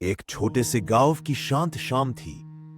एक छोटे से गांव की शांत शाम थी।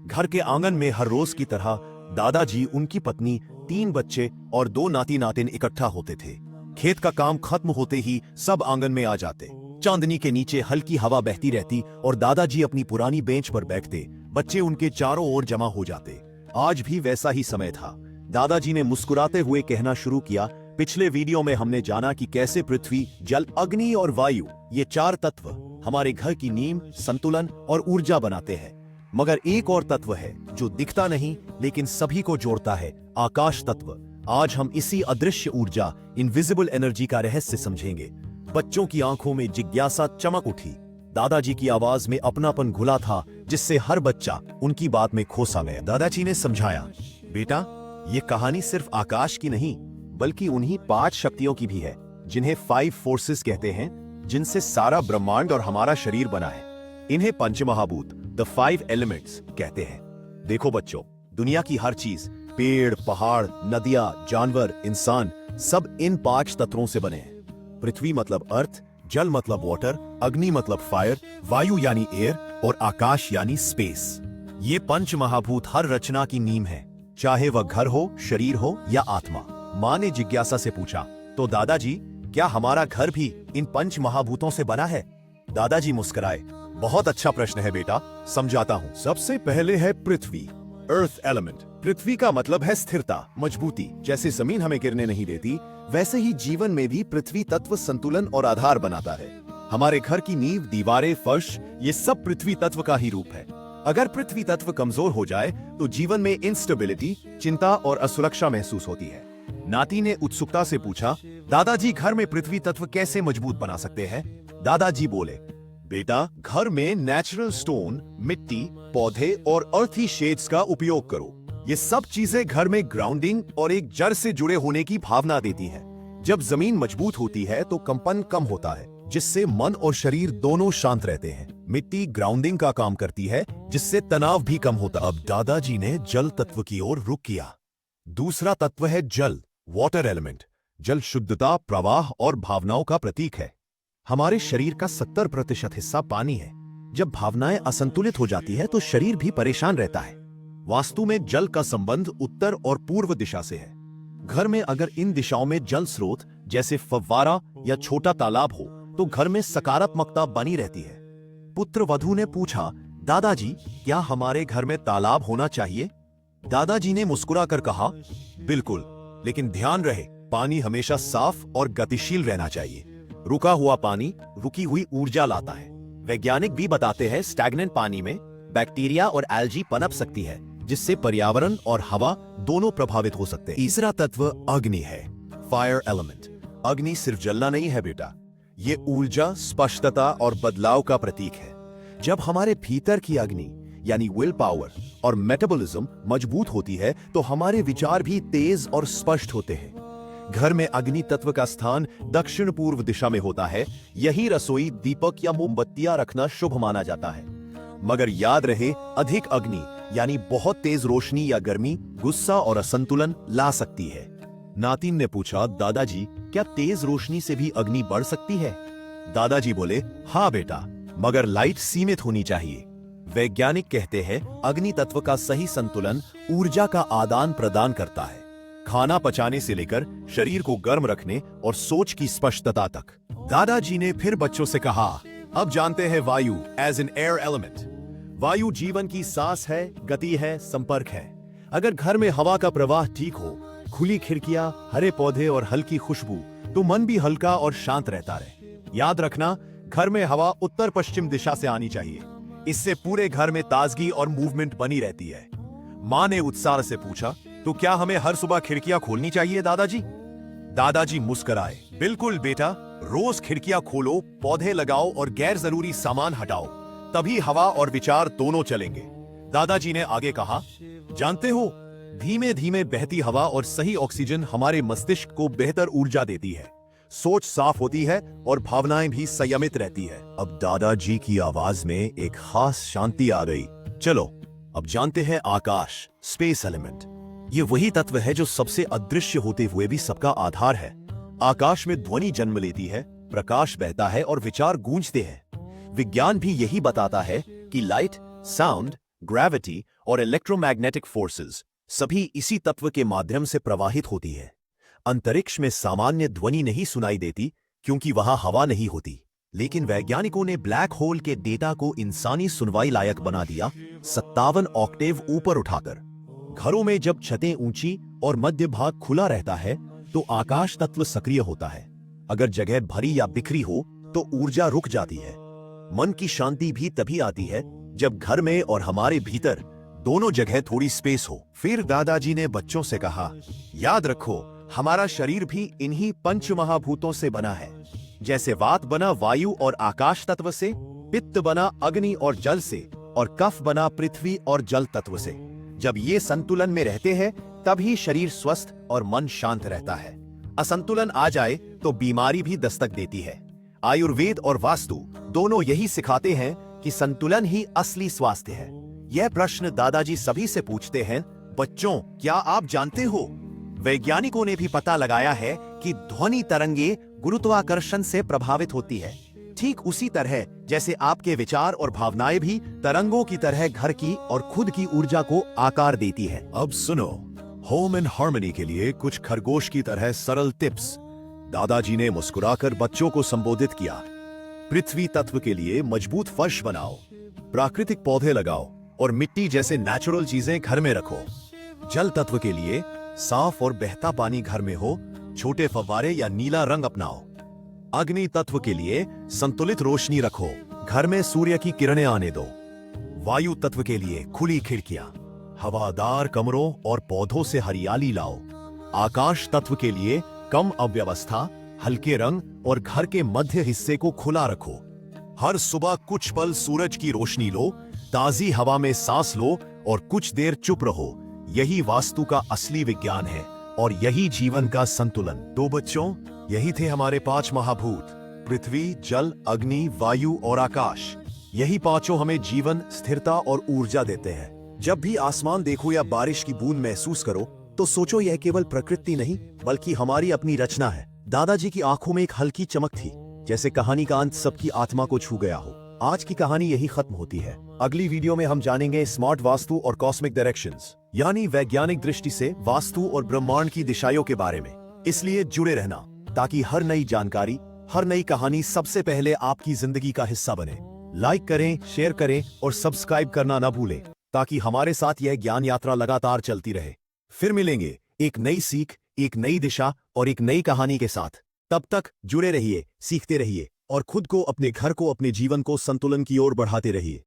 घर के आंगन में हर रोज की तरह दादाजी, उनकी पत्नी, 3 बच्चे और 2 नाती नातिन इकट्ठा होते थे। खेत का काम खत्म होते ही सब आंगन में आ जाते। चांदनी के नीचे हल्की हवा बहती रहती और दादाजी अपनी पुरानी बेंच पर बैठते। बच्चे उनके चारों ओर जमा हो जाते। आज भी वैसा ही समय था। दादाजी ने मुस्कुराते हुए कहना शुरू किया, पिछले वीडियो में हमने जाना कि कैसे पृथ्वी, जल, अग्नि और वायु, ये 4 तत्व हमारे घर की नींव, संतुलन और ऊर्जा बनाते हैं। मगर एक और तत्व है जो दिखता नहीं लेकिन सभी को जोड़ता है, आकाश तत्व। आज हम इसी अदृश्य ऊर्जा, इनविजिबल एनर्जी का रहस्य समझेंगे। बच्चों की आंखों में जिज्ञासा चमक उठी। दादाजी की आवाज में अपनापन घुला था, जिससे हर बच्चा उनकी बात में खो सा गया। दादाजी ने समझाया, बेटा, ये कहानी सिर्फ आकाश की नहीं बल्कि उन्हीं 5 शक्तियों की भी है, जिन्हें 5 फोर्सेस कहते हैं, जिनसे सारा ब्रह्मांड और हमारा शरीर बना है। इन्हें पंचमहाभूत, द 5 एलिमेंट्स कहते हैं। देखो बच्चों, दुनिया की हर चीज, पेड़, पहाड़, नदियां, जानवर, इंसान, सब इन 5 तत्वों से बने हैं। पृथ्वी मतलब अर्थ, जल मतलब वाटर, अग्नि मतलब फायर, वायु यानी एयर और आकाश यानी स्पेस। ये पंचमहाभूत हर रचना की नींव है, चाहे वह घर हो, शरीर हो या आत्मा। माँ ने जिज्ञासा से पूछा, तो दादाजी, क्या हमारा घर भी इन 5 महाभूतों से बना है? दादाजी मुस्कुराए, बहुत अच्छा प्रश्न है बेटा, समझाता हूँ। सबसे पहले है पृथ्वी, अर्थ एलिमेंट। पृथ्वी का मतलब है स्थिरता, मजबूती। जैसे जमीन हमें गिरने नहीं देती, वैसे ही जीवन में भी पृथ्वी तत्व संतुलन और आधार बनाता है। हमारे घर की नींव, दीवारें, फर्श, ये सब पृथ्वी तत्व का ही रूप है। अगर पृथ्वी तत्व कमजोर हो जाए तो जीवन में इंस्टेबिलिटी, चिंता और असुरक्षा महसूस होती है। नाती ने उत्सुकता से पूछा, दादाजी, घर में पृथ्वी तत्व कैसे मजबूत बना सकते हैं? दादाजी बोले, बेटा, घर में नेचुरल स्टोन, मिट्टी, पौधे और अर्थी शेड्स का उपयोग करो। ये सब चीजें घर में ग्राउंडिंग और एक जड़ से जुड़े होने की भावना देती हैं। जब जमीन मजबूत होती है तो कंपन कम होता है, जिससे मन और शरीर दोनों शांत रहते हैं। मिट्टी ग्राउंडिंग का काम करती है, जिससे तनाव भी कम होता। अब दादाजी ने जल तत्व की ओर रुख किया। दूसरा तत्व है जल, वाटर एलिमेंट। जल शुद्धता, प्रवाह और भावनाओं का प्रतीक है। हमारे शरीर का 70% हिस्सा पानी है। जब भावनाएं असंतुलित हो जाती है तो शरीर भी परेशान रहता है। वास्तु में जल का संबंध उत्तर और पूर्व दिशा से है। घर में अगर इन दिशाओं में जल स्रोत जैसे फव्वारा या छोटा तालाब हो तो घर में सकारात्मकता बनी रहती है। पुत्र वधू ने पूछा, दादाजी, क्या हमारे घर में तालाब होना चाहिए? दादाजी ने मुस्कुराकर कहा, बिल्कुल, लेकिन ध्यान रहे, पानी हमेशा साफ और गतिशील रहना चाहिए। रुका हुआ पानी रुकी हुई ऊर्जा लाता है। वैज्ञानिक भी बताते हैं, स्टैग्नेंट पानी में बैक्टीरिया और एल्गी पनप सकती है, जिससे पर्यावरण और हवा दोनों प्रभावित हो सकते हैं। तीसरा तत्व अग्नि है, फायर एलिमेंट। अग्नि सिर्फ जलना नहीं है बेटा, ये ऊर्जा, स्पष्टता और बदलाव का प्रतीक है। जब हमारे भीतर की अग्नि यानी विल पावर और मेटाबॉलिज्म मजबूत होती है तो हमारे विचार भी तेज और स्पष्ट होते हैं। घर में अग्नि तत्व का स्थान दक्षिण पूर्व दिशा में होता है। यही रसोई, दीपक या मोमबत्तियां रखना शुभ माना जाता है। मगर याद रहे, अधिक अग्नि यानी बहुत तेज रोशनी या गर्मी गुस्सा और असंतुलन ला सकती है। नातिन ने पूछा, दादाजी, क्या तेज रोशनी से भी अग्नि बढ़ सकती है? दादाजी बोले, हाँ बेटा, मगर लाइट सीमित होनी चाहिए। वैज्ञानिक कहते हैं, अग्नि तत्व का सही संतुलन ऊर्जा का आदान प्रदान करता है, खाना पचाने से लेकर शरीर को गर्म रखने और सोच की स्पष्टता तक। दादाजी ने फिर बच्चों से कहा, अब जानते हैं वायु, एज इन एयर एलिमेंट। वायु जीवन की सांस है, गति है, संपर्क है। अगर घर में हवा का प्रवाह ठीक हो, खुली खिड़कियां, हरे पौधे और हल्की खुशबू, तो मन भी हल्का और शांत रहता रहे। याद रखना, घर में हवा उत्तर पश्चिम दिशा से आनी चाहिए। इससे पूरे घर में ताजगी और मूवमेंट बनी रहती है। माँ ने उत्साह से पूछा, तो क्या हमें हर सुबह खिड़कियां खोलनी चाहिए दादाजी? दादाजी मुस्कुराए, बिल्कुल बेटा, रोज खिड़कियां खोलो, पौधे लगाओ और गैर जरूरी सामान हटाओ, तभी हवा और विचार दोनों चलेंगे। दादाजी ने आगे कहा, जानते हो, धीमे धीमे बहती हवा और सही ऑक्सीजन हमारे मस्तिष्क को बेहतर ऊर्जा देती है। सोच साफ होती है और भावनाएं भी संयमित रहती है। अब दादाजी की आवाज में एक खास शांति आ गई। चलो, अब जानते हैं आकाश, स्पेस एलिमेंट। ये वही तत्व है जो सबसे अदृश्य होते हुए भी सबका आधार है। आकाश में ध्वनि जन्म लेती है, प्रकाश बहता है और विचार गूंजते हैं। विज्ञान भी यही बताता है कि लाइट, साउंड, ग्रेविटी और इलेक्ट्रोमैग्नेटिक फोर्सेस सभी इसी तत्व के माध्यम से प्रवाहित होती है। अंतरिक्ष में सामान्य ध्वनि नहीं सुनाई देती क्योंकि वहां हवा नहीं होती, लेकिन वैज्ञानिकों ने ब्लैक होल के डेटा को इंसानी सुनवाई लायक बना दिया, 57 ऑक्टेव ऊपर उठाकर। घरों में जब छतें ऊंची और मध्य भाग खुला रहता है तो आकाश तत्व सक्रिय होता है। अगर जगह भरी या बिखरी हो तो ऊर्जा रुक जाती है। मन की शांति भी तभी आती है जब घर में और हमारे भीतर दोनों जगह थोड़ी स्पेस हो। फिर दादाजी ने बच्चों से कहा, याद रखो, हमारा शरीर भी इन्हीं पंच महाभूतों से बना है। जैसे वात बना वायु और आकाश तत्व से, पित्त बना अग्नि और जल से, और कफ बना पृथ्वी और जल तत्व से। जब ये संतुलन में रहते हैं तभी शरीर स्वस्थ और मन शांत रहता है। असंतुलन आ जाए तो बीमारी भी दस्तक देती है। आयुर्वेद और वास्तु दोनों यही सिखाते हैं कि संतुलन ही असली स्वास्थ्य है। यह प्रश्न दादाजी सभी से पूछते हैं, बच्चों, क्या आप जानते हो, वैज्ञानिकों ने भी पता लगाया है कि ध्वनि तरंगे गुरुत्वाकर्षण से प्रभावित होती है। ठीक उसी तरह जैसे आपके विचार और भावनाएं भी तरंगों की तरह घर की और खुद की ऊर्जा को आकार देती है। अब सुनो, होम एंड हार्मनी के लिए कुछ खरगोश की तरह सरल टिप्स। दादाजी ने मुस्कुराकर बच्चों को संबोधित किया। पृथ्वी तत्व के लिए मजबूत फर्श बनाओ, प्राकृतिक पौधे लगाओ और मिट्टी जैसे नेचुरल चीजें घर में रखो। जल तत्व के लिए साफ और बहता पानी घर में हो, छोटे फव्वारे या नीला रंग अपनाओ। अग्नि तत्व के लिए संतुलित रोशनी रखो, घर में सूर्य की किरणें आने दो। वायु तत्व के लिए खुली खिड़कियां, हवादार कमरों और पौधों से हरियाली लाओ। आकाश तत्व के लिए कम अव्यवस्था, हल्के रंग और घर के मध्य हिस्से को खुला रखो। हर सुबह कुछ पल सूरज की रोशनी लो, ताजी हवा में सांस लो और कुछ देर चुप रहो। यही वास्तु का असली विज्ञान है और यही जीवन का संतुलन। तो बच्चों, यही थे हमारे 5 महाभूत, पृथ्वी, जल, अग्नि, वायु और आकाश। यही पांचों हमें जीवन, स्थिरता और ऊर्जा देते हैं। जब भी आसमान देखो या बारिश की बूंद महसूस करो तो सोचो, यह केवल प्रकृति नहीं बल्कि हमारी अपनी रचना है। दादाजी की आंखों में एक हल्की चमक थी, जैसे कहानी का अंत सबकी आत्मा को छू गया हो। आज की कहानी यही खत्म होती है। अगली वीडियो में हम जानेंगे स्मार्ट वास्तु और कॉस्मिक डायरेक्शंस, यानी वैज्ञानिक दृष्टि से वास्तु और ब्रह्मांड की दिशाओं के बारे में। इसलिए जुड़े रहना ताकि हर नई जानकारी, हर नई कहानी सबसे पहले आपकी जिंदगी का हिस्सा बने। लाइक करें, शेयर करें और सब्सक्राइब करना न भूलें ताकि हमारे साथ यह ज्ञान यात्रा लगातार चलती रहे। फिर मिलेंगे एक नई सीख, एक नई दिशा और एक नई कहानी के साथ। तब तक जुड़े रहिए, सीखते रहिए और खुद को, अपने घर को, अपने जीवन को संतुलन की ओर बढ़ाते रहिए।